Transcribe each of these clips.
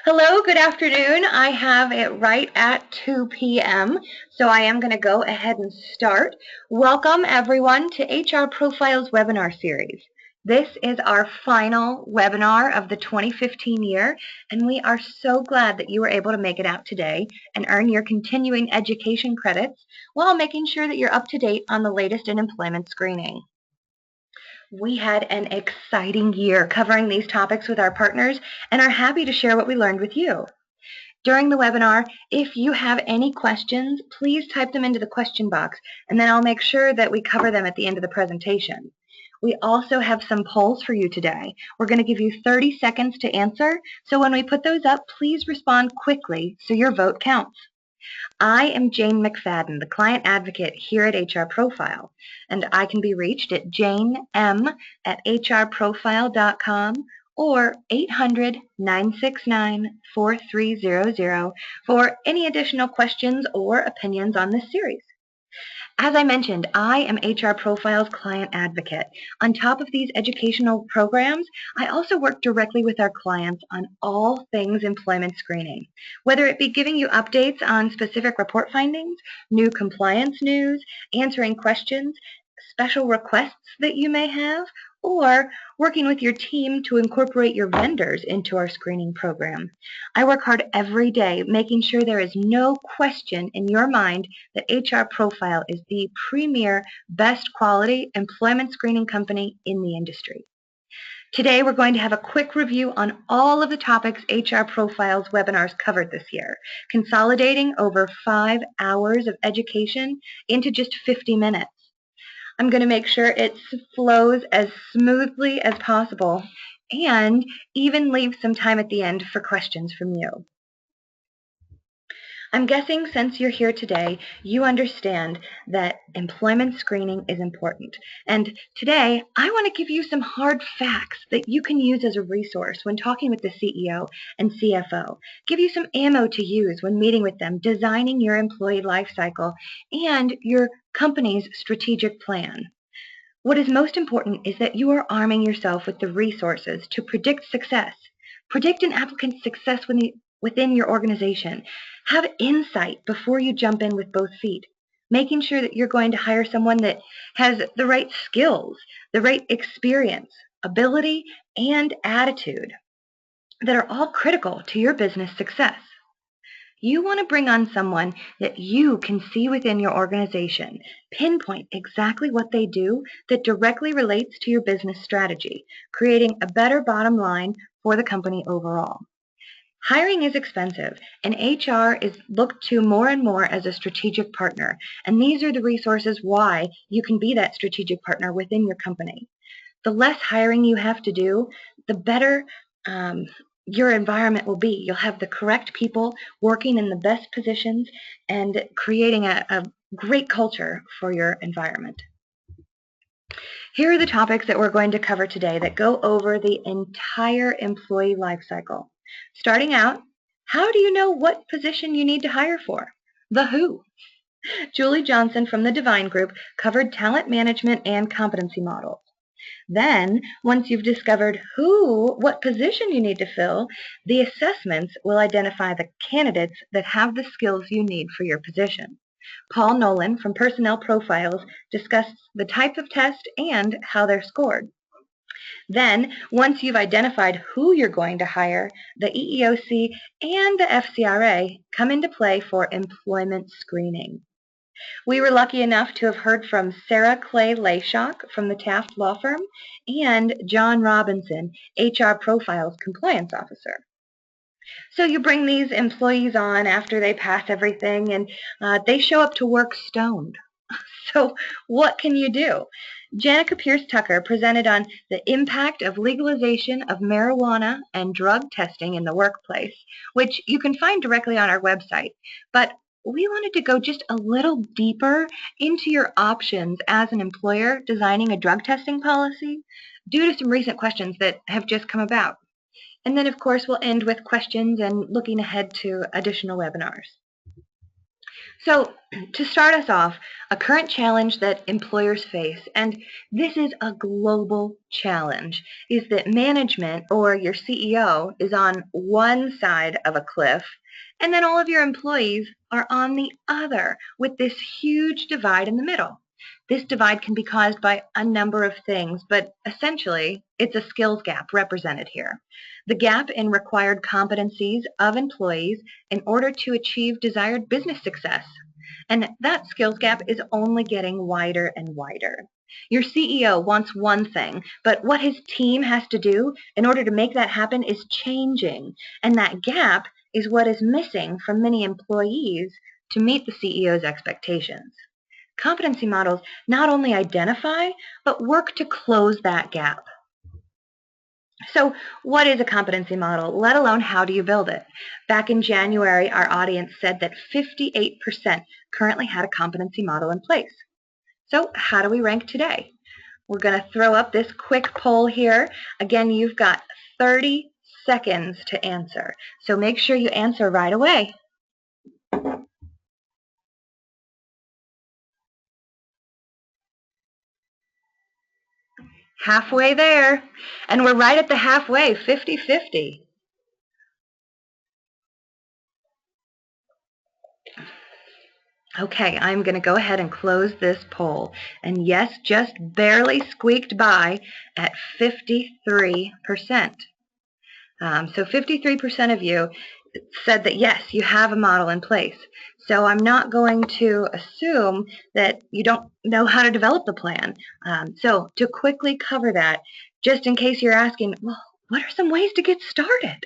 Hello, good afternoon. I have it right at 2 p.m., so I am going to go ahead and start. Welcome, everyone, to HR Profiles webinar series. This is our final webinar of the 2015 year, and we are so glad that you were able to make it out today and earn your continuing education credits while making sure that you're up to date on the latest in employment screening. We had an exciting year covering these topics with our partners and are happy to share what we learned with you. During the webinar, if you have any questions, please type them into the question box, and then I'll make sure that we cover them at the end of the presentation. We also have some polls for you today. We're going to give you 30 seconds to answer, so when we put those up, please respond quickly so your vote counts. I am Jane McFadden, the client advocate here at HR Profile, and I can be reached at janem@hrprofile.com or 800-969-4300 for any additional questions or opinions on this series. As I mentioned, I am HR Profile's client advocate. On top of these educational programs, I also work directly with our clients on all things employment screening, whether it be giving you updates on specific report findings, new compliance news, answering questions, special requests that you may have, or working with your team to incorporate your vendors into our screening program. I work hard every day making sure there is no question in your mind that HR Profile is the premier, best quality employment screening company in the industry. Today, we're going to have a quick review on all of the topics HR Profile's webinars covered this year, consolidating over 5 hours of education into just 50 minutes. I'm going to make sure it flows as smoothly as possible and even leave some time at the end for questions from you. I'm guessing since you're here today, you understand that employment screening is important. And today, I want to give you some hard facts that you can use as a resource when talking with the CEO and CFO. Give you some ammo to use when meeting with them, designing your employee life cycle and your company's strategic plan. What is most important is that you are arming yourself with the resources to predict success. Predict an applicant's success within your organization. Have insight before you jump in with both feet, making sure that you're going to hire someone that has the right skills, the right experience, ability, and attitude that are all critical to your business success. You want to bring on someone that you can see within your organization, pinpoint exactly what they do that directly relates to your business strategy, creating a better bottom line for the company overall. Hiring is expensive, and HR is looked to more and more as a strategic partner, and these are the resources why you can be that strategic partner within your company. The less hiring you have to do, the better your environment will be. You'll have the correct people working in the best positions and creating a great culture for your environment. Here are the topics that we're going to cover today that go over the entire employee life cycle. Starting out, how do you know what position you need to hire for? The who. Julie Johnson from the Divine Group covered talent management and competency models. Then, once you've discovered what position you need to fill, the assessments will identify the candidates that have the skills you need for your position. Paul Nolan from Personnel Profiles discussed the type of test and how they're scored. Then, once you've identified who you're going to hire, the EEOC and the FCRA come into play for employment screening. We were lucky enough to have heard from Sarah Clay Layshock from the Taft Law Firm and John Robinson, HR Profiles Compliance Officer. So you bring these employees on after they pass everything, and they show up to work stoned. So what can you do? Janica Pierce-Tucker presented on the impact of legalization of marijuana and drug testing in the workplace, which you can find directly on our website. But we wanted to go just a little deeper into your options as an employer designing a drug testing policy due to some recent questions that have just come about. And then, of course, we'll end with questions and looking ahead to additional webinars. So, to start us off, a current challenge that employers face, and this is a global challenge, is that management or your CEO is on one side of a cliff, and then all of your employees are on the other, with this huge divide in the middle. This divide can be caused by a number of things, but essentially, it's a skills gap represented here. The gap in required competencies of employees in order to achieve desired business success. And that skills gap is only getting wider and wider. Your CEO wants one thing, but what his team has to do in order to make that happen is changing. And that gap is what is missing from many employees to meet the CEO's expectations. Competency models not only identify, but work to close that gap. So what is a competency model, let alone how do you build it? Back in January, our audience said that 58% currently had a competency model in place. So how do we rank today? We're going to throw up this quick poll here. Again, you've got 30 seconds to answer. So make sure you answer right away. Halfway there. And we're right at the halfway, 50-50. Okay, I'm going to go ahead and close this poll. And yes, just barely squeaked by at 53%. So 53% of you said that yes, you have a model in place. So I'm not going to assume that you don't know how to develop the plan. So to quickly cover that, just in case you're asking, well, what are some ways to get started?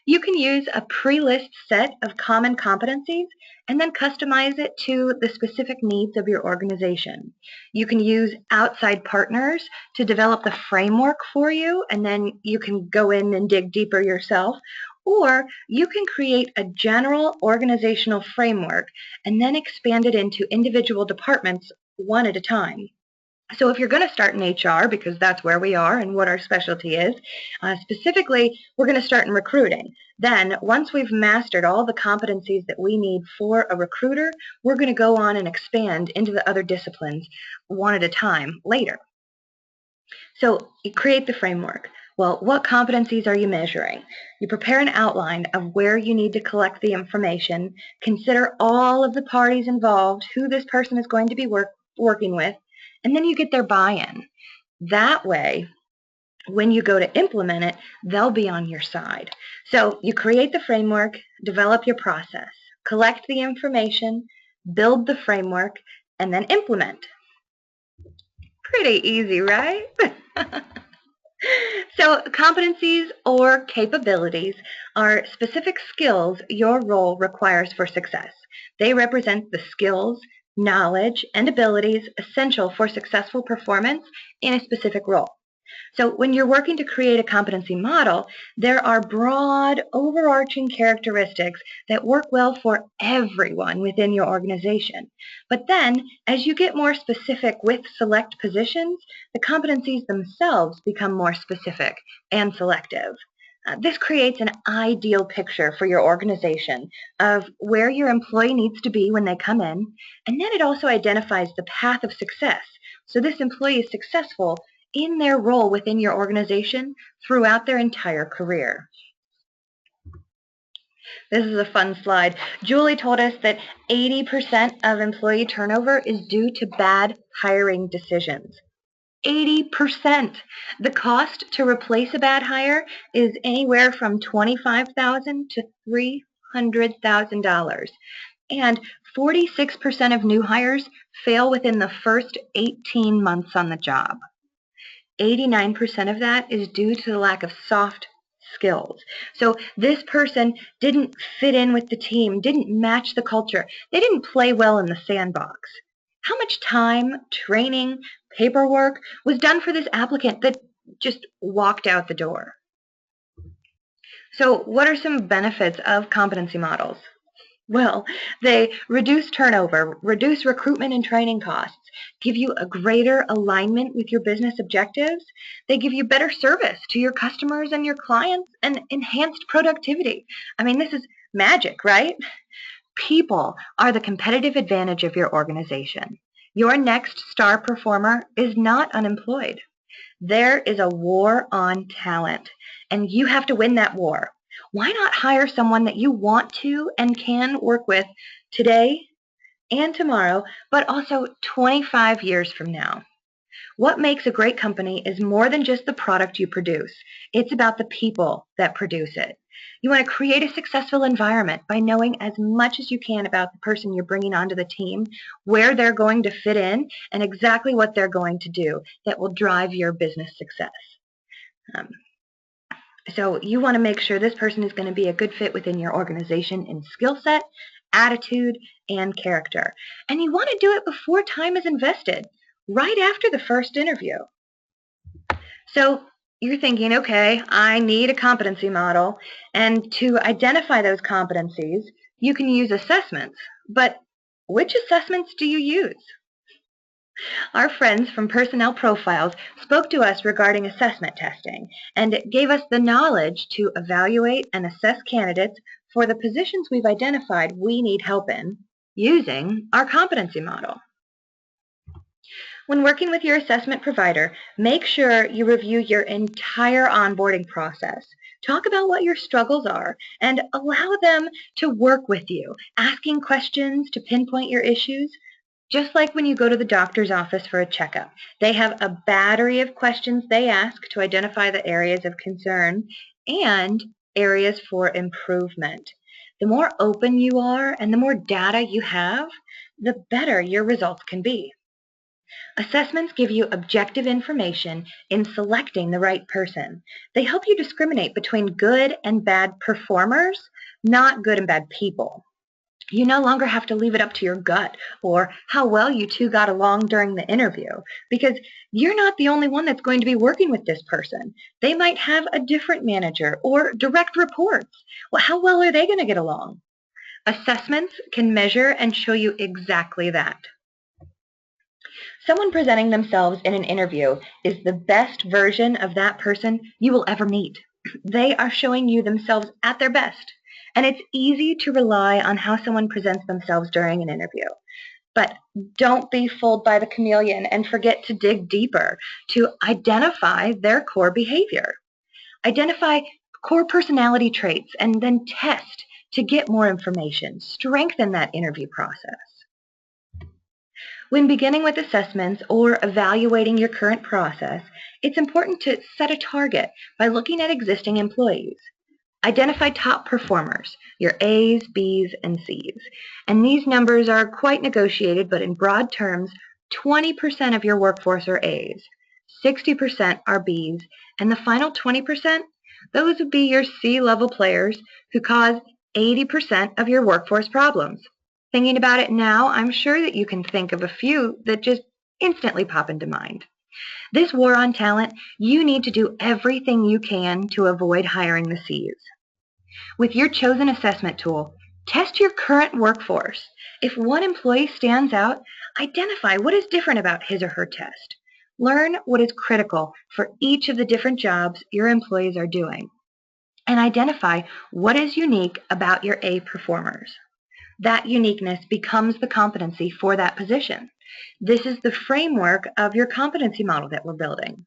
You can use a pre-list set of common competencies and then customize it to the specific needs of your organization. You can use outside partners to develop the framework for you, and then you can go in and dig deeper yourself. Or you can create a general organizational framework and then expand it into individual departments one at a time. So if you're going to start in HR, because that's where we are and what our specialty is, specifically, we're going to start in recruiting. Then, once we've mastered all the competencies that we need for a recruiter, we're going to go on and expand into the other disciplines one at a time later. So you create the framework. Well, what competencies are you measuring? You prepare an outline of where you need to collect the information, consider all of the parties involved, who this person is going to be working with, and then you get their buy-in. That way, when you go to implement it, they'll be on your side. So you create the framework, develop your process, collect the information, build the framework, and then implement. Pretty easy, right? So competencies or capabilities are specific skills your role requires for success. They represent the skills, knowledge, and abilities essential for successful performance in a specific role. So when you're working to create a competency model, there are broad, overarching characteristics that work well for everyone within your organization. But then, as you get more specific with select positions, the competencies themselves become more specific and selective. This creates an ideal picture for your organization of where your employee needs to be when they come in, and then it also identifies the path of success. So this employee is successful in their role within your organization throughout their entire career. This is a fun slide. Julie told us that 80% of employee turnover is due to bad hiring decisions. 80%. The cost to replace a bad hire is anywhere from $25,000 to $300,000. And 46% of new hires fail within the first 18 months on the job. 89% of that is due to the lack of soft skills. So this person didn't fit in with the team, didn't match the culture. They didn't play well in the sandbox. How much time, training, paperwork was done for this applicant that just walked out the door? So what are some benefits of competency models? Well, they reduce turnover, reduce recruitment and training costs, give you a greater alignment with your business objectives. They give you better service to your customers and your clients and enhanced productivity. I mean, this is magic, right? People are the competitive advantage of your organization. Your next star performer is not unemployed. There is a war on talent, and you have to win that war. Why not hire someone that you want to and can work with today and tomorrow, but also 25 years from now? What makes a great company is more than just the product you produce. It's about the people that produce it. You want to create a successful environment by knowing as much as you can about the person you're bringing onto the team, where they're going to fit in, and exactly what they're going to do that will drive your business success. So you want to make sure this person is going to be a good fit within your organization in skill set, attitude, and character. And you want to do it before time is invested, right after the first interview. So you're thinking, okay, I need a competency model, and to identify those competencies, you can use assessments. But which assessments do you use? Our friends from Personnel Profiles spoke to us regarding assessment testing, and it gave us the knowledge to evaluate and assess candidates for the positions we've identified we need help in using our competency model. When working with your assessment provider, make sure you review your entire onboarding process. Talk about what your struggles are and allow them to work with you, asking questions to pinpoint your issues. Just like when you go to the doctor's office for a checkup, they have a battery of questions they ask to identify the areas of concern and areas for improvement. The more open you are and the more data you have, the better your results can be. Assessments give you objective information in selecting the right person. They help you discriminate between good and bad performers, not good and bad people. You no longer have to leave it up to your gut or how well you two got along during the interview, because you're not the only one that's going to be working with this person. They might have a different manager or direct reports. Well, how well are they going to get along? Assessments can measure and show you exactly that. Someone presenting themselves in an interview is the best version of that person you will ever meet. They are showing you themselves at their best. And it's easy to rely on how someone presents themselves during an interview. But don't be fooled by the chameleon and forget to dig deeper to identify their core behavior. Identify core personality traits and then test to get more information. Strengthen that interview process. When beginning with assessments or evaluating your current process, it's important to set a target by looking at existing employees. Identify top performers, your A's, B's, and C's. And these numbers are quite negotiated, but in broad terms, 20% of your workforce are A's, 60% are B's, and the final 20%, those would be your C-level players who cause 80% of your workforce problems. Thinking about it now, I'm sure that you can think of a few that just instantly pop into mind. This war on talent, you need to do everything you can to avoid hiring the C's. With your chosen assessment tool, test your current workforce. If one employee stands out, identify what is different about his or her test. Learn what is critical for each of the different jobs your employees are doing. And identify what is unique about your A performers. That uniqueness becomes the competency for that position. This is the framework of your competency model that we're building.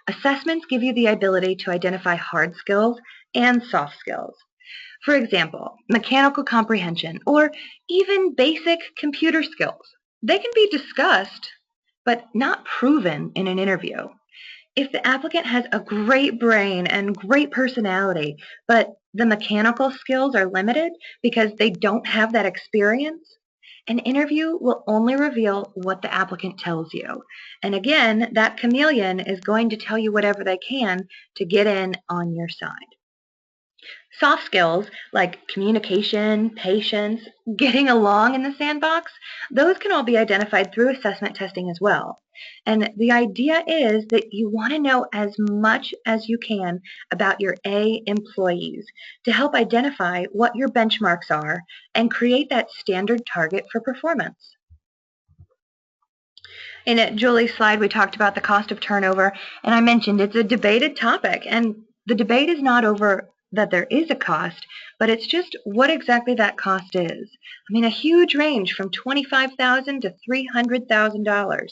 Assessments give you the ability to identify hard skills and soft skills. For example, mechanical comprehension or even basic computer skills. They can be discussed, but not proven in an interview. If the applicant has a great brain and great personality, but the mechanical skills are limited because they don't have that experience, an interview will only reveal what the applicant tells you. And again, that chameleon is going to tell you whatever they can to get in on your side. Soft skills like communication, patience, getting along in the sandbox, those can all be identified through assessment testing as well. And the idea is that you want to know as much as you can about your A employees to help identify what your benchmarks are and create that standard target for performance. In Julie's slide, we talked about the cost of turnover, and I mentioned it's a debated topic, and the debate is not over that there is a cost, but it's just what exactly that cost is. I mean, a huge range from $25,000 to $300,000.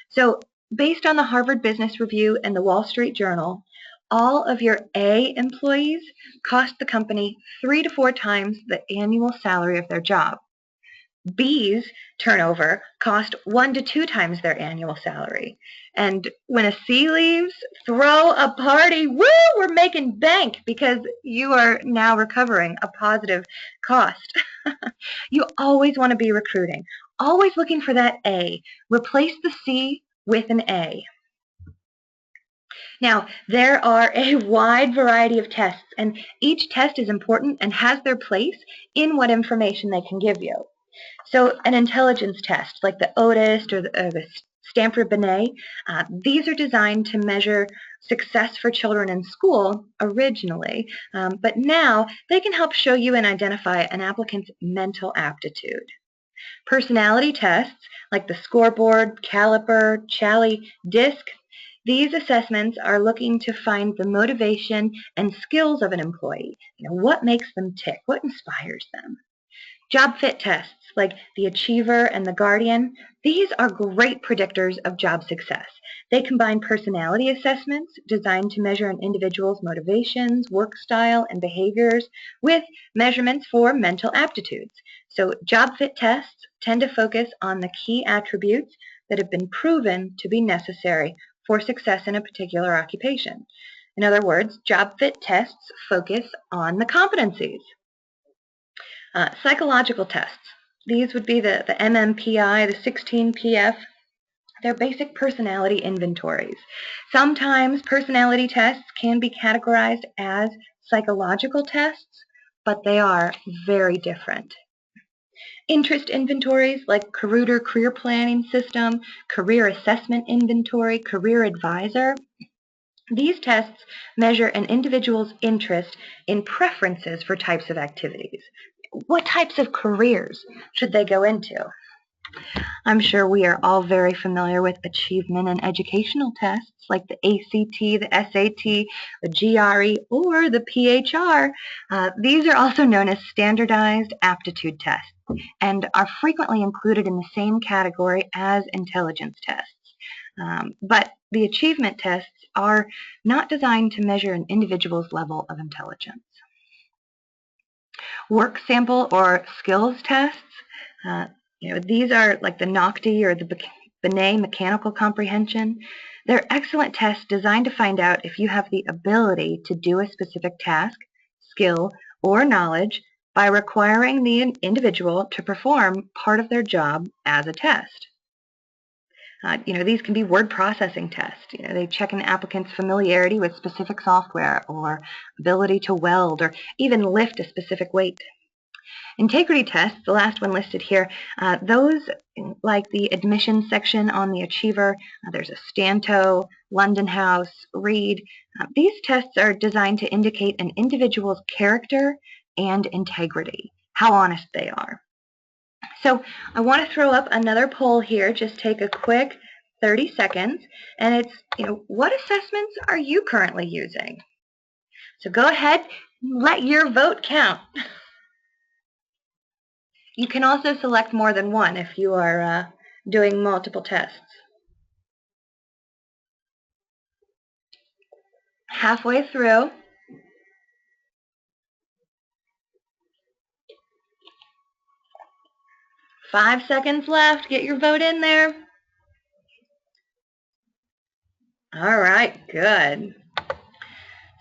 So based on the Harvard Business Review and the Wall Street Journal, all of your A employees cost the company 3 to 4 times the annual salary of their job. B's turnover cost 1 to 2 times their annual salary. And when a C leaves, throw a party. Woo! We're making bank because you are now recovering a positive cost. You always want to be recruiting. Always looking for that A. Replace the C with an A. Now, there are a wide variety of tests, and each test is important and has their place in what information they can give you. So an intelligence test like the Otis or the Stanford-Binet, these are designed to measure success for children in school originally, but now they can help show you and identify an applicant's mental aptitude. Personality tests like the scoreboard, caliper, Chally, DISC, these assessments are looking to find the motivation and skills of an employee. What makes them tick? What inspires them? Job fit tests like the Achiever and the Guardian, these are great predictors of job success. They combine personality assessments designed to measure an individual's motivations, work style, and behaviors with measurements for mental aptitudes. So job fit tests tend to focus on the key attributes that have been proven to be necessary for success in a particular occupation. In other words, job fit tests focus on the competencies. Psychological tests. These would be the MMPI, the 16PF. They're basic personality inventories. Sometimes personality tests can be categorized as psychological tests, but they are very different. Interest inventories like Career Career Planning System, Career Assessment Inventory, Career Advisor. These tests measure an individual's interest in preferences for types of activities. What types of careers should they go into? I'm sure we are all very familiar with achievement and educational tests like the ACT, the SAT, the GRE, or the PHR. These are also known as standardized aptitude tests and are frequently included in the same category as intelligence tests. But the achievement tests are not designed to measure an individual's level of intelligence. Work sample or skills tests, these are like the NOCTI or the Binet mechanical comprehension. They're excellent tests designed to find out if you have the ability to do a specific task, skill, or knowledge by requiring the individual to perform part of their job as a test. These can be word processing tests. They check an applicant's familiarity with specific software or ability to weld or even lift a specific weight. Integrity tests, the last one listed here, those like the admissions section on the Achiever, there's a Stanto, London House, Reed. These tests are designed to indicate an individual's character and integrity, how honest they are. So I want to throw up another poll here. Just take a quick 30 seconds, and it's, what assessments are you currently using? So go ahead and let your vote count. You can also select more than one if you are doing multiple tests. Halfway through. Five seconds left. Get your vote in there. All right, good.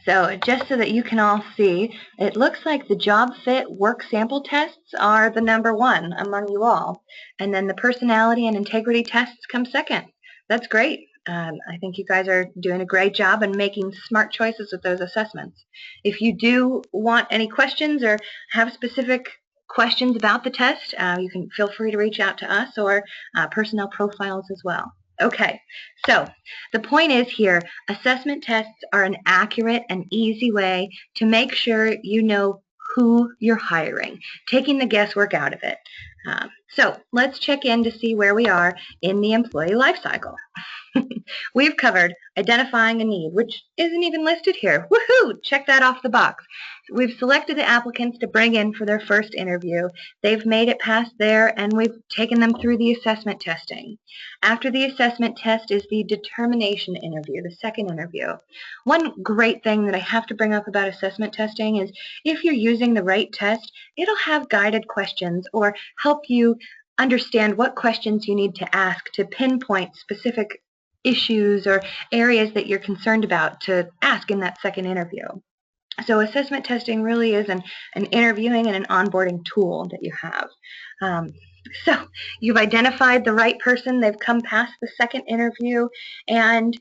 So just so that you can all see, it looks like the job fit work sample tests are the #1 among you all. And then the personality and integrity tests come second. That's great. I think you guys are doing a great job and making smart choices with those assessments. If you do want any questions or have specific questions about the test, you can feel free to reach out to us or personnel profiles as well. Okay, so the point is here, assessment tests are an accurate and easy way to make sure you know who you're hiring, taking the guesswork out of it. So let's check in to see where we are in the employee life cycle. We've covered identifying a need, which isn't even listed here. Woohoo! Check that off the box. We've selected the applicants to bring in for their first interview. They've made it past there, and we've taken them through the assessment testing. After the assessment test is the determination interview, the second interview. One great thing that I have to bring up about assessment testing is if you're using the right test, it'll have guided questions or help you understand what questions you need to ask to pinpoint specific issues or areas that you're concerned about to ask in that second interview. So assessment testing really is an interviewing and an onboarding tool that you have. So you've identified the right person, they've come past the second interview, and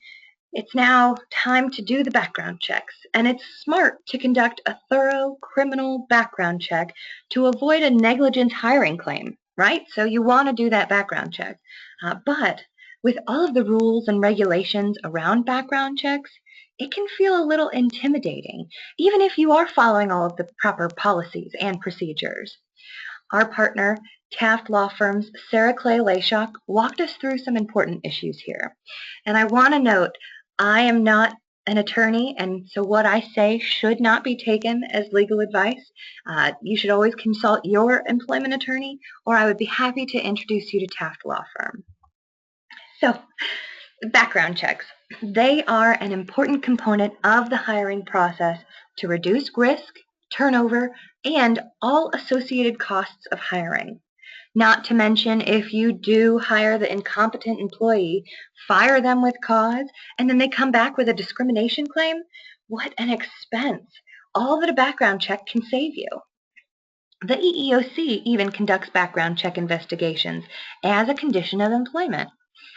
it's now time to do the background checks. And it's smart to conduct a thorough criminal background check to avoid a negligent hiring claim, right? So you want to do that background check. But with all of the rules and regulations around background checks, it can feel a little intimidating, even if you are following all of the proper policies and procedures. Our partner, Taft Law Firm's Sarah Clay Layshock, walked us through some important issues here. And I want to note, I am not an attorney, and so what I say should not be taken as legal advice. You should always consult your employment attorney, or I would be happy to introduce you to Taft Law Firm. So, background checks. They are an important component of the hiring process to reduce risk, turnover, and all associated costs of hiring. Not to mention, if you do hire the incompetent employee, fire them with cause, and then they come back with a discrimination claim, what an expense. All that a background check can save you. The EEOC even conducts background check investigations as a condition of employment,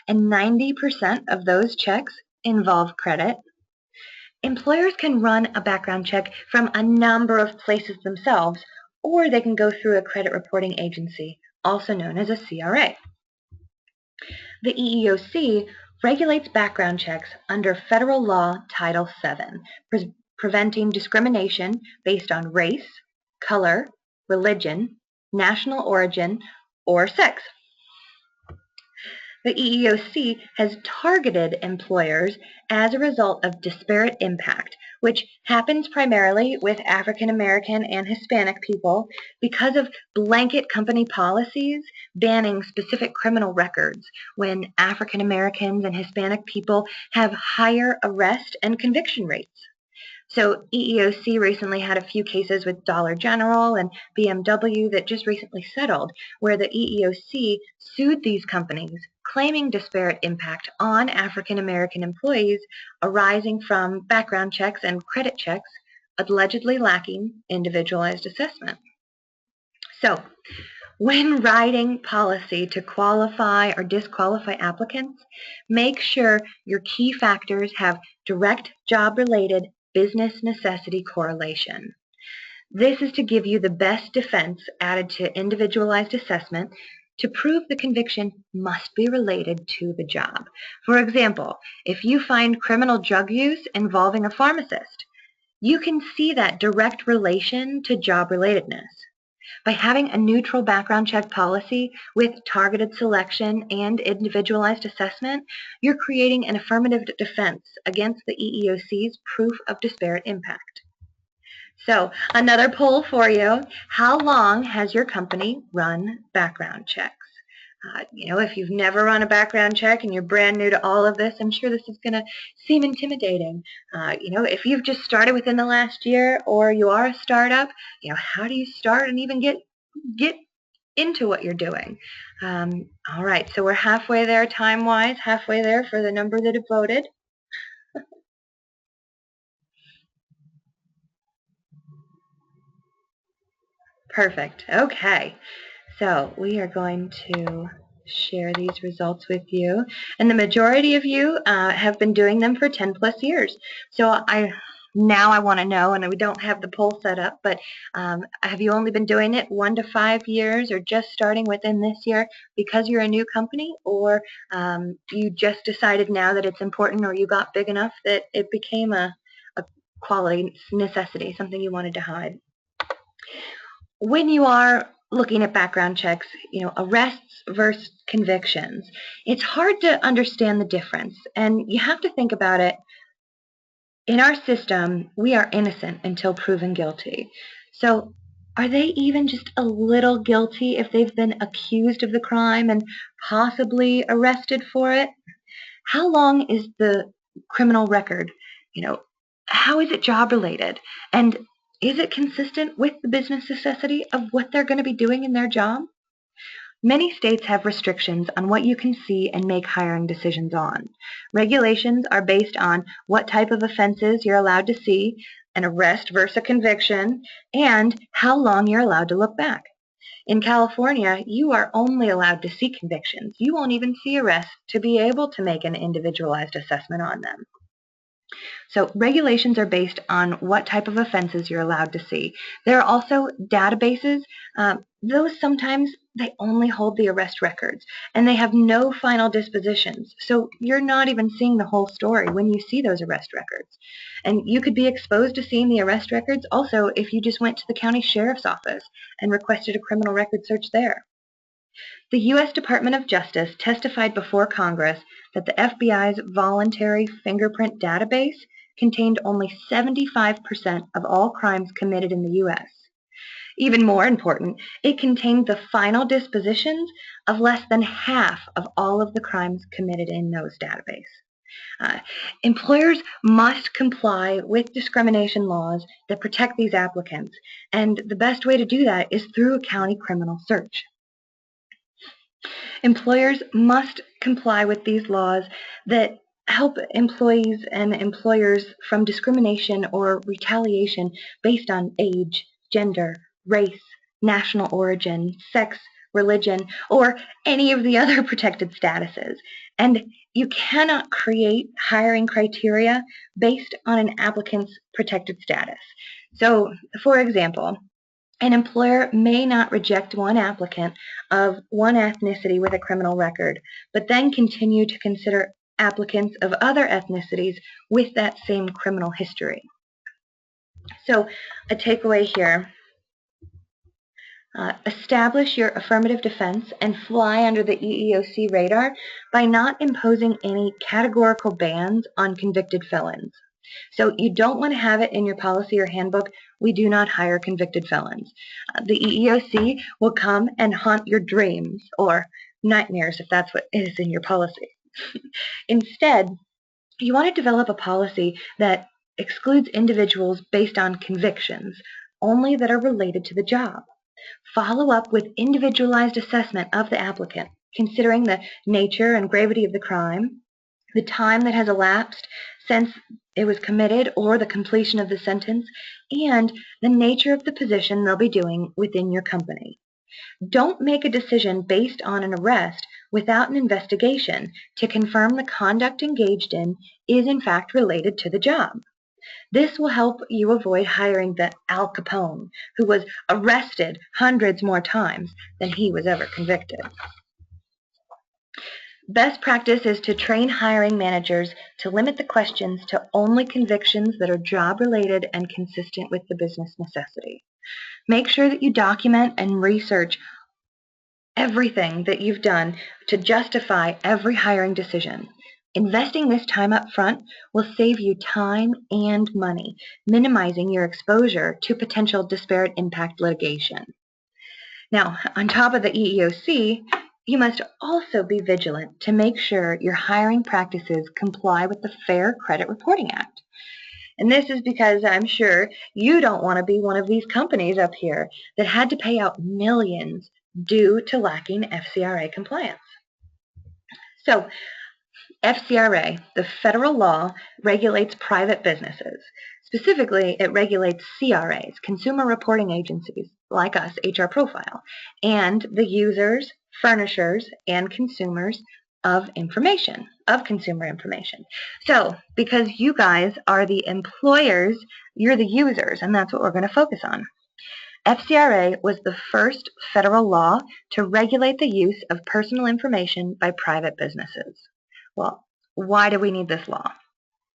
and 90% of those checks involve credit. Employers can run a background check from a number of places themselves, or they can go through a credit reporting agency, also known as a CRA. The EEOC regulates background checks under Federal Law Title VII, preventing discrimination based on race, color, religion, national origin, or sex. The EEOC has targeted employers as a result of disparate impact, which happens primarily with African American and Hispanic people because of blanket company policies banning specific criminal records when African Americans and Hispanic people have higher arrest and conviction rates. So EEOC recently had a few cases with Dollar General and BMW that just recently settled, where the EEOC sued these companies, claiming disparate impact on African American employees arising from background checks and credit checks allegedly lacking individualized assessment. So, when writing policy to qualify or disqualify applicants, make sure your key factors have direct job-related business necessity correlation. This is to give you the best defense added to individualized assessment to prove the conviction must be related to the job. For example, if you find criminal drug use involving a pharmacist, you can see that direct relation to job relatedness. By having a neutral background check policy with targeted selection and individualized assessment, you're creating an affirmative defense against the EEOC's proof of disparate impact. So, another poll for you. How long has your company run background checks? If you've never run a background check and you're brand new to all of this, I'm sure this is going to seem intimidating. If you've just started within the last year or you are a startup, how do you start and even get into what you're doing? All right, so we're halfway there time-wise, halfway there for the number that have voted. Perfect. Okay. So we are going to share these results with you. And the majority of you have been doing them for 10 plus years. So now I want to know, and we don't have the poll set up, but have you only been doing it 1 to 5 years or just starting within this year because you're a new company, or you just decided now that it's important, or you got big enough that it became a quality necessity, something you wanted to hide? When you are looking at background checks, arrests versus convictions, it's hard to understand the difference. And you have to think about it. In our system, we are innocent until proven guilty. So are they even just a little guilty if they've been accused of the crime and possibly arrested for it? How long is the criminal record? You know, how is it job related? And is it consistent with the business necessity of what they're going to be doing in their job? Many states have restrictions on what you can see and make hiring decisions on. Regulations are based on what type of offenses you're allowed to see, an arrest versus a conviction, and how long you're allowed to look back. In California, you are only allowed to see convictions. You won't even see arrests to be able to make an individualized assessment on them. So regulations are based on what type of offenses you're allowed to see. There are also databases. Those sometimes they only hold the arrest records and they have no final dispositions. So you're not even seeing the whole story when you see those arrest records. And you could be exposed to seeing the arrest records also if you just went to the county sheriff's office and requested a criminal record search there. The U.S. Department of Justice testified before Congress that the FBI's voluntary fingerprint database contained only 75% of all crimes committed in the U.S. Even more important, it contained the final dispositions of less than half of all of the crimes committed in those databases. Employers must comply with discrimination laws that protect these applicants, and the best way to do that is through a county criminal search. Employers must comply with these laws that help employees and employers from discrimination or retaliation based on age, gender, race, national origin, sex, religion, or any of the other protected statuses. And you cannot create hiring criteria based on an applicant's protected status. So, for example, an employer may not reject one applicant of one ethnicity with a criminal record, but then continue to consider applicants of other ethnicities with that same criminal history. So a takeaway here, establish your affirmative defense and fly under the EEOC radar by not imposing any categorical bans on convicted felons. So you don't want to have it in your policy or handbook, we do not hire convicted felons. The EEOC will come and haunt your dreams or nightmares if that's what is in your policy. Instead, you want to develop a policy that excludes individuals based on convictions, only that are related to the job. Follow up with individualized assessment of the applicant, considering the nature and gravity of the crime, the time that has elapsed since it was committed or the completion of the sentence, and the nature of the position they'll be doing within your company. Don't make a decision based on an arrest without an investigation to confirm the conduct engaged in is in fact related to the job. This will help you avoid hiring the Al Capone, who was arrested hundreds more times than he was ever convicted. Best practice is to train hiring managers to limit the questions to only convictions that are job-related and consistent with the business necessity. Make sure that you document and research everything that you've done to justify every hiring decision. Investing this time up front will save you time and money, minimizing your exposure to potential disparate impact litigation. Now, on top of the EEOC, you must also be vigilant to make sure your hiring practices comply with the Fair Credit Reporting Act. And this is because I'm sure you don't want to be one of these companies up here that had to pay out millions due to lacking FCRA compliance. So, FCRA, the federal law, regulates private businesses. Specifically, it regulates CRAs, consumer reporting agencies, like us, HR Profile, and the users, furnishers, and consumers of information, of consumer information. So, because you guys are the employers, you're the users, and that's what we're going to focus on. FCRA was the first federal law to regulate the use of personal information by private businesses. Well, why do we need this law?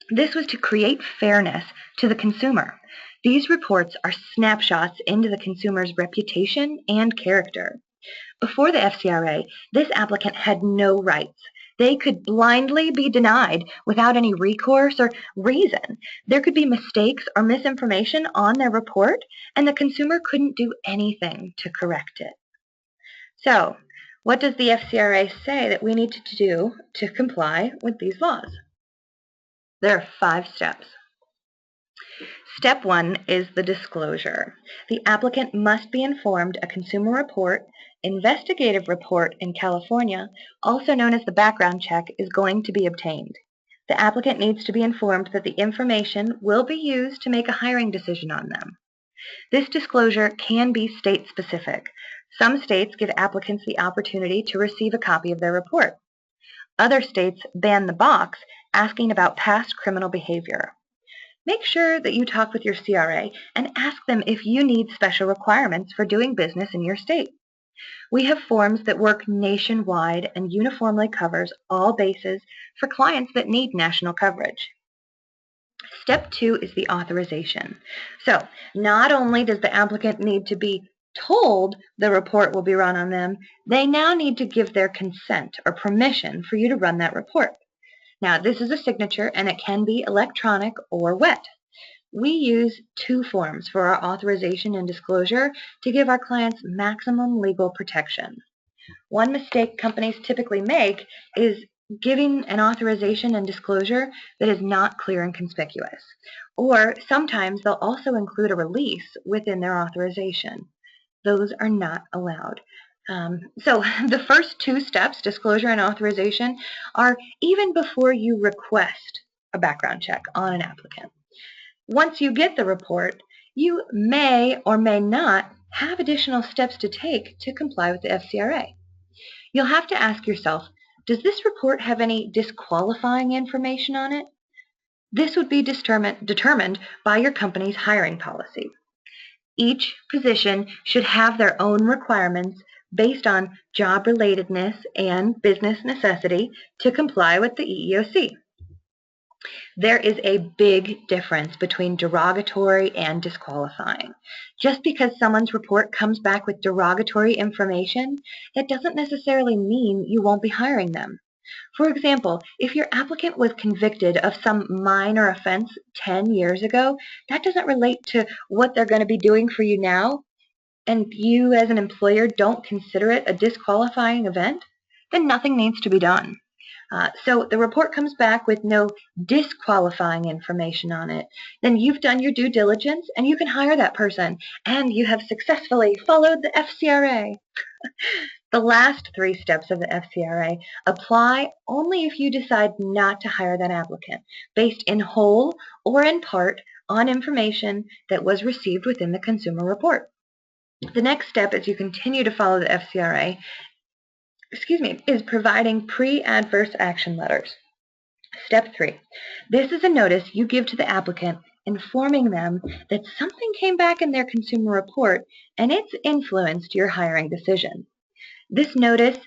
This was to create fairness to the consumer. These reports are snapshots into the consumer's reputation and character. Before the FCRA, this applicant had no rights. They could blindly be denied without any recourse or reason. There could be mistakes or misinformation on their report, and the consumer couldn't do anything to correct it. So, what does the FCRA say that we need to do to comply with these laws? There are 5 steps. Step 1 is the disclosure. The applicant must be informed a consumer report, investigative report in California, also known as the background check, is going to be obtained. The applicant needs to be informed that the information will be used to make a hiring decision on them. This disclosure can be state-specific. Some states give applicants the opportunity to receive a copy of their report. Other states ban the box asking about past criminal behavior. Make sure that you talk with your CRA and ask them if you need special requirements for doing business in your state. We have forms that work nationwide and uniformly covers all bases for clients that need national coverage. Step 2 is the authorization. So, not only does the applicant need to be told the report will be run on them, they now need to give their consent or permission for you to run that report. Now, this is a signature, and it can be electronic or wet. We use 2 forms for our authorization and disclosure to give our clients maximum legal protection. One mistake companies typically make is giving an authorization and disclosure that is not clear and conspicuous. Or sometimes they'll also include a release within their authorization. Those are not allowed. So the first 2 steps, disclosure and authorization, are even before you request a background check on an applicant. Once you get the report, you may or may not have additional steps to take to comply with the FCRA. You'll have to ask yourself, does this report have any disqualifying information on it? This would be determined by your company's hiring policy. Each position should have their own requirements based on job relatedness and business necessity to comply with the EEOC. There is a big difference between derogatory and disqualifying. Just because someone's report comes back with derogatory information, that doesn't necessarily mean you won't be hiring them. For example, if your applicant was convicted of some minor offense 10 years ago, that doesn't relate to what they're going to be doing for you now, and you as an employer don't consider it a disqualifying event, then nothing needs to be done. So the report comes back with no disqualifying information on it, then you've done your due diligence and you can hire that person, and you have successfully followed the FCRA. The last 3 steps of the FCRA apply only if you decide not to hire that applicant, based in whole or in part on information that was received within the consumer report. The next step as you continue to follow the FCRA is providing pre-adverse action letters. Step 3. This is a notice you give to the applicant informing them that something came back in their consumer report and it's influenced your hiring decision. This notice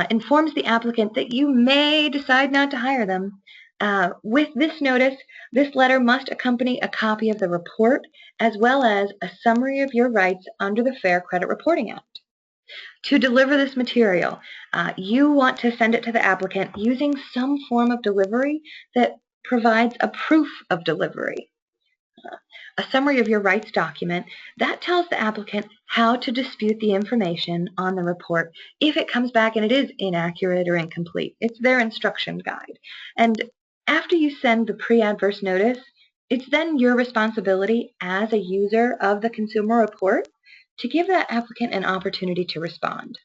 informs the applicant that you may decide not to hire them. With this notice, this letter must accompany a copy of the report as well as a summary of your rights under the Fair Credit Reporting Act. To deliver this material, you want to send it to the applicant using some form of delivery that provides a proof of delivery. A summary of your rights document that tells the applicant how to dispute the information on the report if it comes back and it is inaccurate or incomplete. It's their instruction guide. And after you send the pre-adverse notice, it's then your responsibility as a user of the consumer report to give that applicant an opportunity to respond.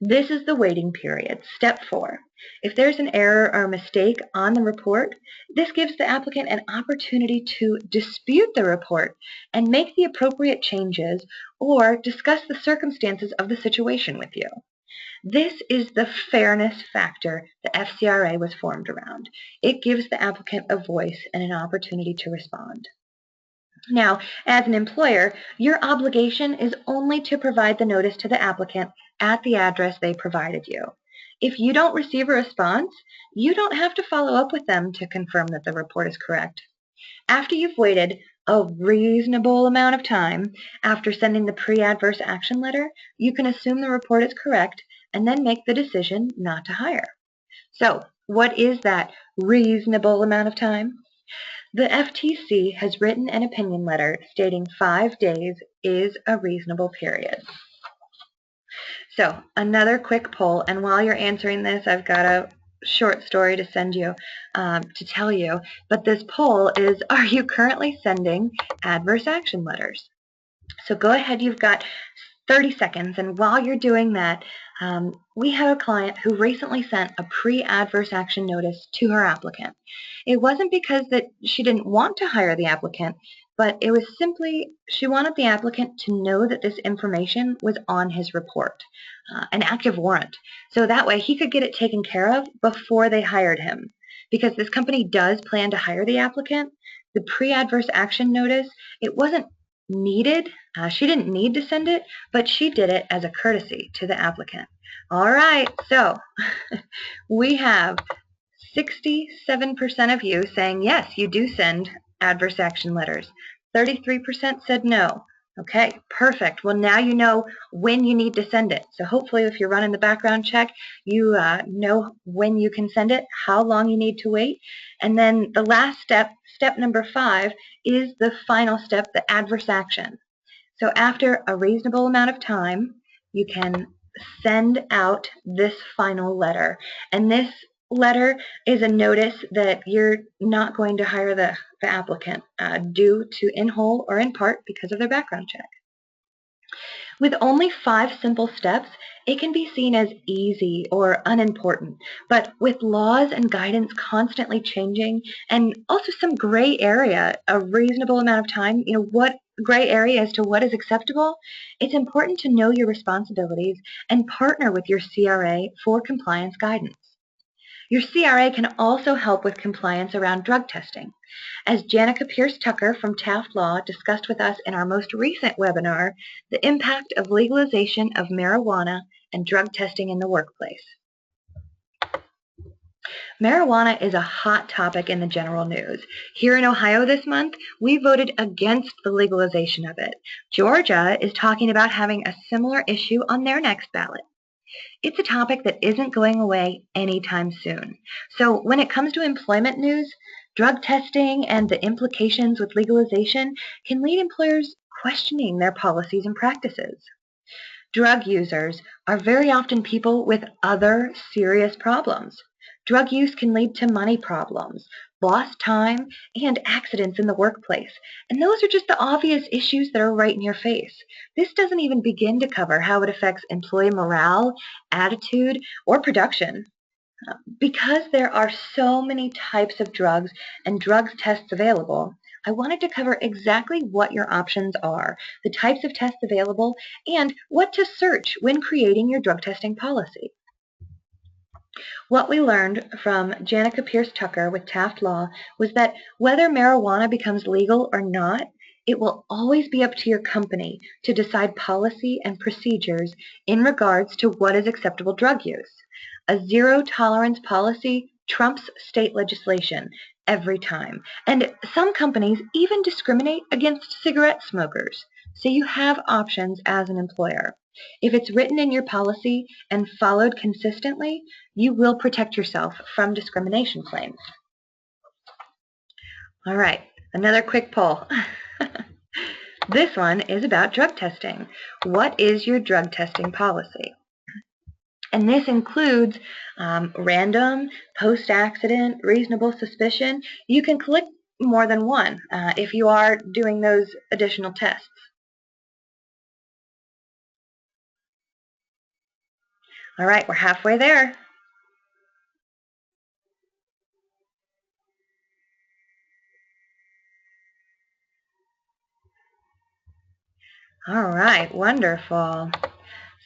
This is the waiting period, step 4. If there's an error or mistake on the report, this gives the applicant an opportunity to dispute the report and make the appropriate changes or discuss the circumstances of the situation with you. This is the fairness factor the FCRA was formed around. It gives the applicant a voice and an opportunity to respond. Now, as an employer, your obligation is only to provide the notice to the applicant at the address they provided you. If you don't receive a response, you don't have to follow up with them to confirm that the report is correct. After you've waited a reasonable amount of time after sending the pre-adverse action letter, you can assume the report is correct and then make the decision not to hire. So, what is that reasonable amount of time? The FTC has written an opinion letter stating 5 days is a reasonable period. So, another quick poll, and while you're answering this, I've got a short story to send you to tell you, but this poll is, are you currently sending adverse action letters? So go ahead, you've got 30 seconds, and while you're doing that, we have a client who recently sent a pre-adverse action notice to her applicant. It wasn't because that she didn't want to hire the applicant, but it was simply she wanted the applicant to know that this information was on his report, an active warrant. So that way he could get it taken care of before they hired him. Because this company does plan to hire the applicant, the pre-adverse action notice, it wasn't needed. She didn't need to send it, but she did it as a courtesy to the applicant. All right, so we have 67% of you saying yes, you do send adverse action letters. 33% said no. Okay, perfect. Well, now you know when you need to send it. So hopefully if you're running the background check, you know when you can send it, how long you need to wait. And then the last step, step number 5, is the final step, the adverse action. So after a reasonable amount of time, you can send out this final letter. And this letter is a notice that you're not going to hire the applicant due to in whole or in part because of their background check. With only 5 simple steps, it can be seen as easy or unimportant, but with laws and guidance constantly changing and also some gray area, a reasonable amount of time, what gray area as to what is acceptable, it's important to know your responsibilities and partner with your CRA for compliance guidance. Your CRA can also help with compliance around drug testing. As Janica Pierce-Tucker from Taft Law discussed with us in our most recent webinar, the impact of legalization of marijuana and drug testing in the workplace. Marijuana is a hot topic in the general news. Here in Ohio this month, we voted against the legalization of it. Georgia is talking about having a similar issue on their next ballot. It's a topic that isn't going away anytime soon. So when it comes to employment news, drug testing and the implications with legalization can lead employers questioning their policies and practices. Drug users are very often people with other serious problems. Drug use can lead to money problems, lost time, and accidents in the workplace. And those are just the obvious issues that are right in your face. This doesn't even begin to cover how it affects employee morale, attitude, or production. Because there are so many types of drugs and drugs tests available, I wanted to cover exactly what your options are, the types of tests available, and what to search when creating your drug testing policy. What we learned from Janica Pierce-Tucker with Taft Law was that whether marijuana becomes legal or not, it will always be up to your company to decide policy and procedures in regards to what is acceptable drug use. A zero-tolerance policy trumps state legislation every time, and some companies even discriminate against cigarette smokers, so you have options as an employer. If it's written in your policy and followed consistently, you will protect yourself from discrimination claims. All right, another quick poll. This one is about drug testing. What is your drug testing policy? And this includes random, post-accident, reasonable suspicion. You can click more than one if you are doing those additional tests. All right, we're halfway there. All right, wonderful.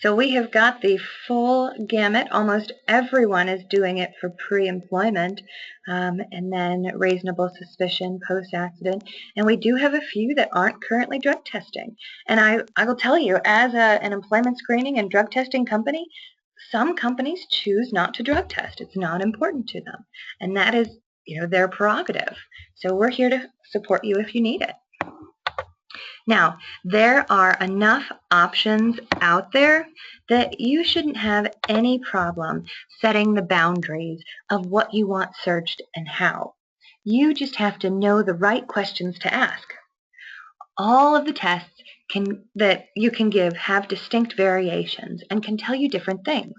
So we have got the full gamut. Almost everyone is doing it for pre-employment, and then reasonable suspicion, post-accident. And we do have a few that aren't currently drug testing. And I will tell you, as an employment screening and drug testing company, some companies choose not to drug test. It's not important to them. And that is, their prerogative. So we're here to support you if you need it. Now, there are enough options out there that you shouldn't have any problem setting the boundaries of what you want searched and how. You just have to know the right questions to ask. All of the tests that you can give have distinct variations and can tell you different things.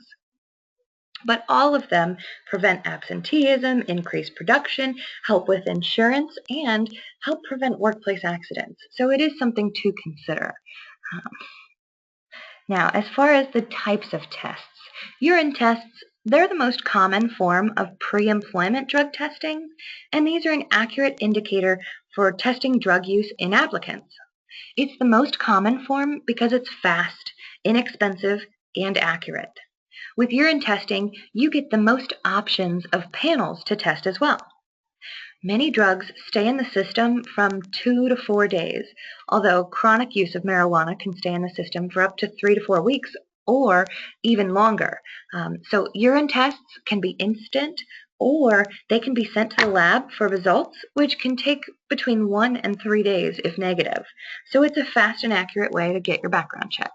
But all of them prevent absenteeism, increase production, help with insurance, and help prevent workplace accidents. So it is something to consider. Now, as far as the types of tests, urine tests, they're the most common form of pre-employment drug testing, and these are an accurate indicator for testing drug use in applicants. It's the most common form because it's fast, inexpensive, and accurate. With urine testing, you get the most options of panels to test as well. Many drugs stay in the system from 2 to 4 days, although chronic use of marijuana can stay in the system for up to 3 to 4 weeks or even longer. So urine tests can be instant, or they can be sent to the lab for results, which can take between 1 and 3 days if negative. So it's a fast and accurate way to get your background check.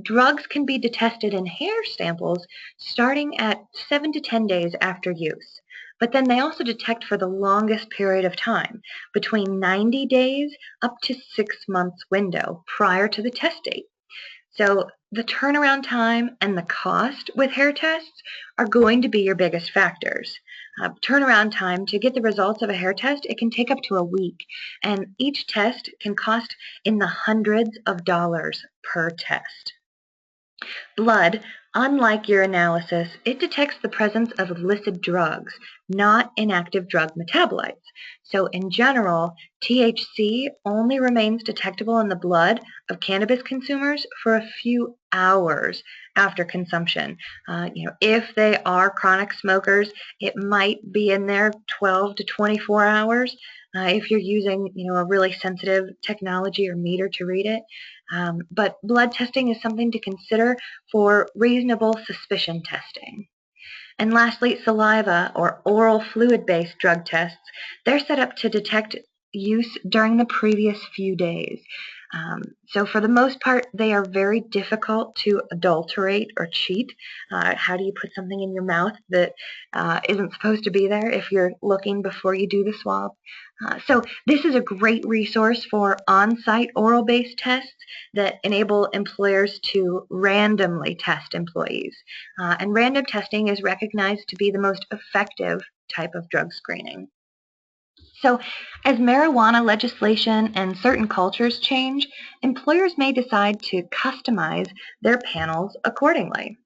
Drugs can be detected in hair samples starting at 7 to 10 days after use. But then they also detect for the longest period of time, between 90 days up to 6 months window prior to the test date. So the turnaround time and the cost with hair tests are going to be your biggest factors. Turnaround time to get the results of a hair test, it can take up to a week, and each test can cost in the hundreds of dollars per test. Blood, unlike urinalysis, it detects the presence of illicit drugs, not inactive drug metabolites. So in general, THC only remains detectable in the blood of cannabis consumers for a few hours after consumption. If they are chronic smokers, it might be in there 12 to 24 hours. If you're using, a really sensitive technology or meter to read it. But blood testing is something to consider for reasonable suspicion testing. And lastly, saliva or oral fluid-based drug tests, they're set up to detect use during the previous few days. So for the most part, they are very difficult to adulterate or cheat. How do you put something in your mouth that isn't supposed to be there if you're looking before you do the swab? So this is a great resource for on-site oral-based tests that enable employers to randomly test employees. And random testing is recognized to be the most effective type of drug screening. So as marijuana legislation and certain cultures change, employers may decide to customize their panels accordingly.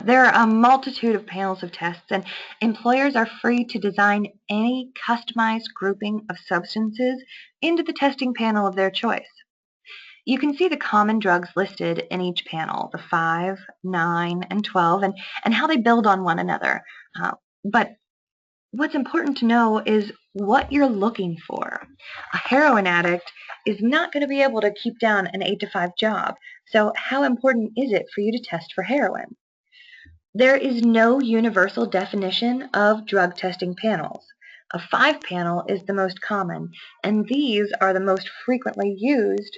There are a multitude of panels of tests, and employers are free to design any customized grouping of substances into the testing panel of their choice. You can see the common drugs listed in each panel, the 5, 9, and 12, and how they build on one another. But what's important to know is what you're looking for. A heroin addict is not going to be able to keep down an 8 to 5 job, so how important is it for you to test for heroin? There is no universal definition of drug testing panels. A 5 panel is the most common, and these are the most frequently used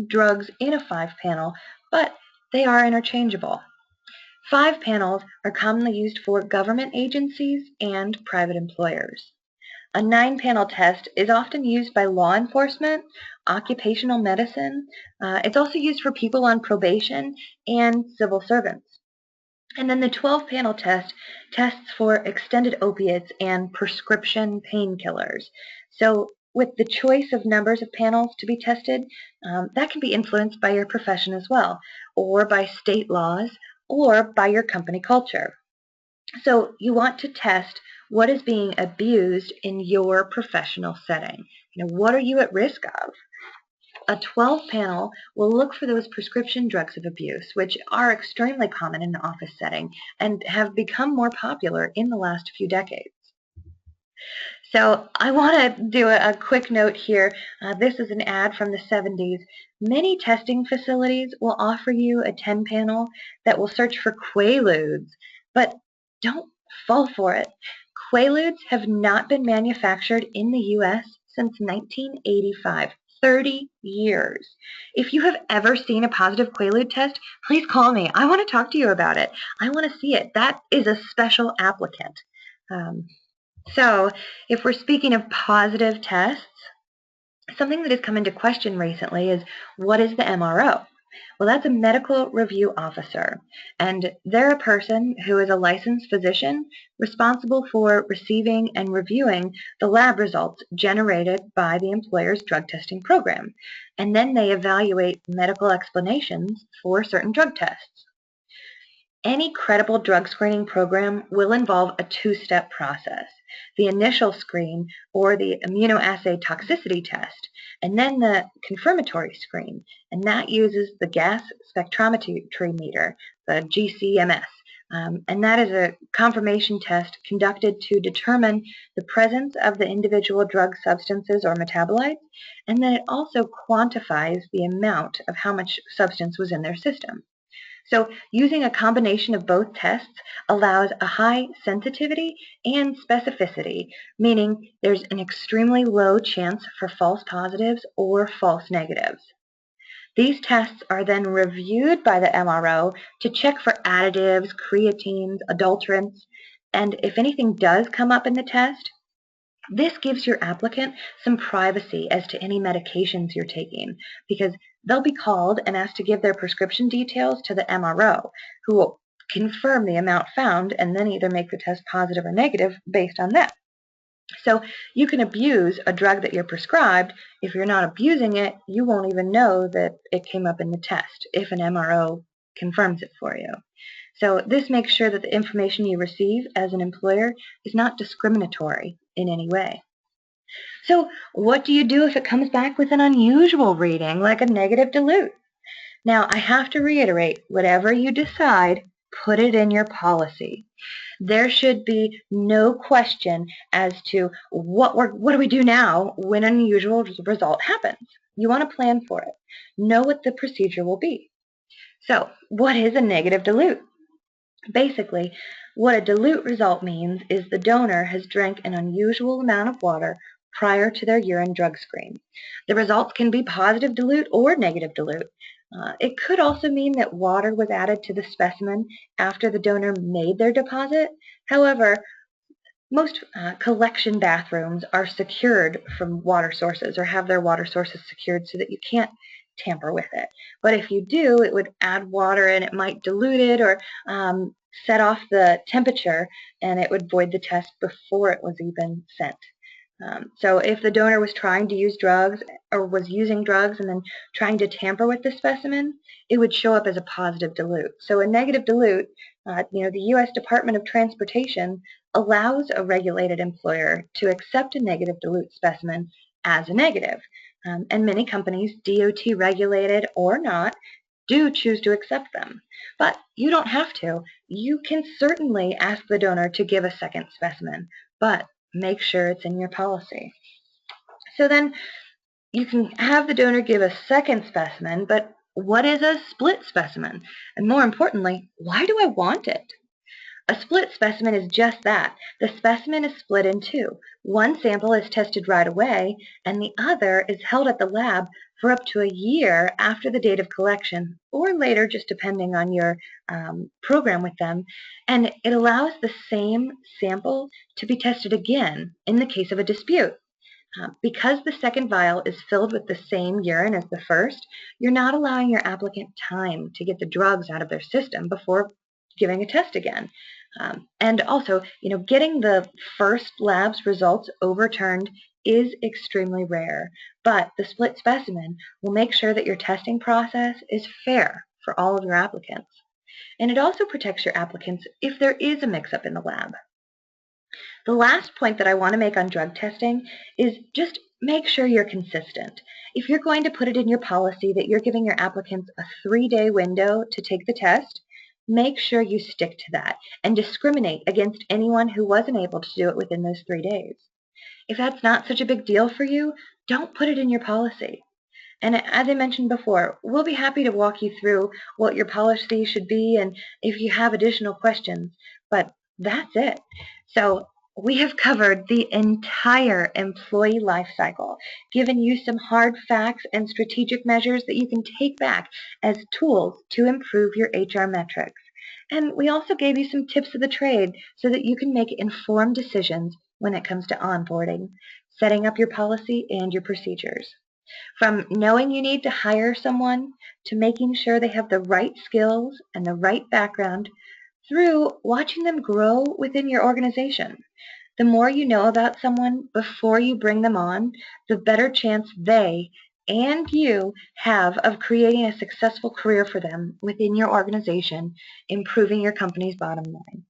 drugs in a 5 panel, but they are interchangeable. 5 panels are commonly used for government agencies and private employers. A 9-panel test is often used by law enforcement, occupational medicine. It's also used for people on probation and civil servants. And then the 12-panel test tests for extended opiates and prescription painkillers. So with the choice of numbers of panels to be tested, that can be influenced by your profession as well, or by state laws, or by your company culture. So you want to test what is being abused in your professional setting. What are you at risk of? A 12-panel will look for those prescription drugs of abuse, which are extremely common in the office setting and have become more popular in the last few decades. So I want to do a quick note here. This is an ad from the 70s. Many testing facilities will offer you a 10-panel that will search for Quaaludes, but don't fall for it. Quaaludes have not been manufactured in the U.S. since 1985. 30 years. If you have ever seen a positive Quaalude test, please call me. I want to talk to you about it. I want to see it. That is a special applicant. So if we're speaking of positive tests, something that has come into question recently is, what is the MRO? Well, that's a medical review officer, and they're a person who is a licensed physician responsible for receiving and reviewing the lab results generated by the employer's drug testing program, and then they evaluate medical explanations for certain drug tests. Any credible drug screening program will involve a two-step process: the initial screen, or the immunoassay toxicity test, and then the confirmatory screen, and that uses the gas spectrometry meter, the GCMS, and that is a confirmation test conducted to determine the presence of the individual drug substances or metabolites, and then it also quantifies the amount of how much substance was in their system. So using a combination of both tests allows a high sensitivity and specificity, meaning there's an extremely low chance for false positives or false negatives. These tests are then reviewed by the MRO to check for additives, creatines, adulterants, and if anything does come up in the test, this gives your applicant some privacy as to any medications you're taking, because they'll be called and asked to give their prescription details to the MRO, who will confirm the amount found and then either make the test positive or negative based on that. So you can abuse a drug that you're prescribed. If you're not abusing it, you won't even know that it came up in the test if an MRO confirms it for you. So this makes sure that the information you receive as an employer is not discriminatory in any way. So what do you do if it comes back with an unusual reading, like a negative dilute? Now, I have to reiterate, whatever you decide, put it in your policy. There should be no question as to what do we do now when an unusual result happens. You want to plan for it. Know what the procedure will be. So, what is a negative dilute? Basically, what a dilute result means is the donor has drank an unusual amount of water prior to their urine drug screen. The results can be positive dilute or negative dilute. It could also mean that water was added to the specimen after the donor made their deposit. However, most collection bathrooms are secured from water sources or have their water sources secured so that you can't tamper with it. But if you do, it would add water and it might dilute it or set off the temperature, and it would void the test before it was even sent. So if the donor was trying to use drugs or was using drugs and then trying to tamper with the specimen, it would show up as a positive dilute. So a negative dilute, the U.S. Department of Transportation allows a regulated employer to accept a negative dilute specimen as a negative. And many companies, DOT regulated or not, do choose to accept them. But you don't have to. You can certainly ask the donor to give a second specimen, but make sure it's in your policy. So then you can have the donor give a second specimen, but what is a split specimen? And more importantly, why do I want it? A split specimen is just that. The specimen is split in two. One sample is tested right away, and the other is held at the lab for up to a year after the date of collection, or later, just depending on your program with them. And it allows the same sample to be tested again in the case of a dispute. Because the second vial is filled with the same urine as the first, you're not allowing your applicant time to get the drugs out of their system before giving a test again. And also, getting the first lab's results overturned is extremely rare, but the split specimen will make sure that your testing process is fair for all of your applicants. And it also protects your applicants if there is a mix-up in the lab. The last point that I want to make on drug testing is just make sure you're consistent. If you're going to put it in your policy that you're giving your applicants a 3-day window to take the test, make sure you stick to that and discriminate against anyone who wasn't able to do it within those 3 days. If that's not such a big deal for you, don't put it in your policy. And as I mentioned before, we'll be happy to walk you through what your policy should be and if you have additional questions, but that's it. So we have covered the entire employee life cycle, given you some hard facts and strategic measures that you can take back as tools to improve your HR metrics. And we also gave you some tips of the trade so that you can make informed decisions when it comes to onboarding, setting up your policy and your procedures. From knowing you need to hire someone to making sure they have the right skills and the right background through watching them grow within your organization. The more you know about someone before you bring them on, the better chance they and you have of creating a successful career for them within your organization, improving your company's bottom line.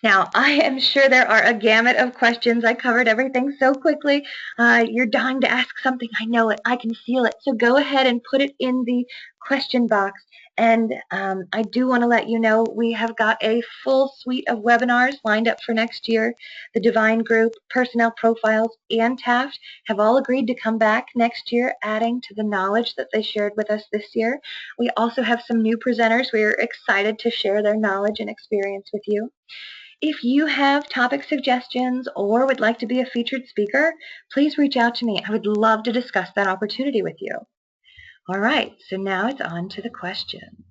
Now, I am sure there are a gamut of questions. I covered everything so quickly. You're dying to ask something. I know it. I can feel it. So go ahead and put it in the question box. And I do want to let you know we have got a full suite of webinars lined up for next year. The Divine Group, Personnel Profiles, and Taft have all agreed to come back next year, adding to the knowledge that they shared with us this year. We also have some new presenters. We are excited to share their knowledge and experience with you. If you have topic suggestions or would like to be a featured speaker, please reach out to me. I would love to discuss that opportunity with you. All right, so now it's on to the questions.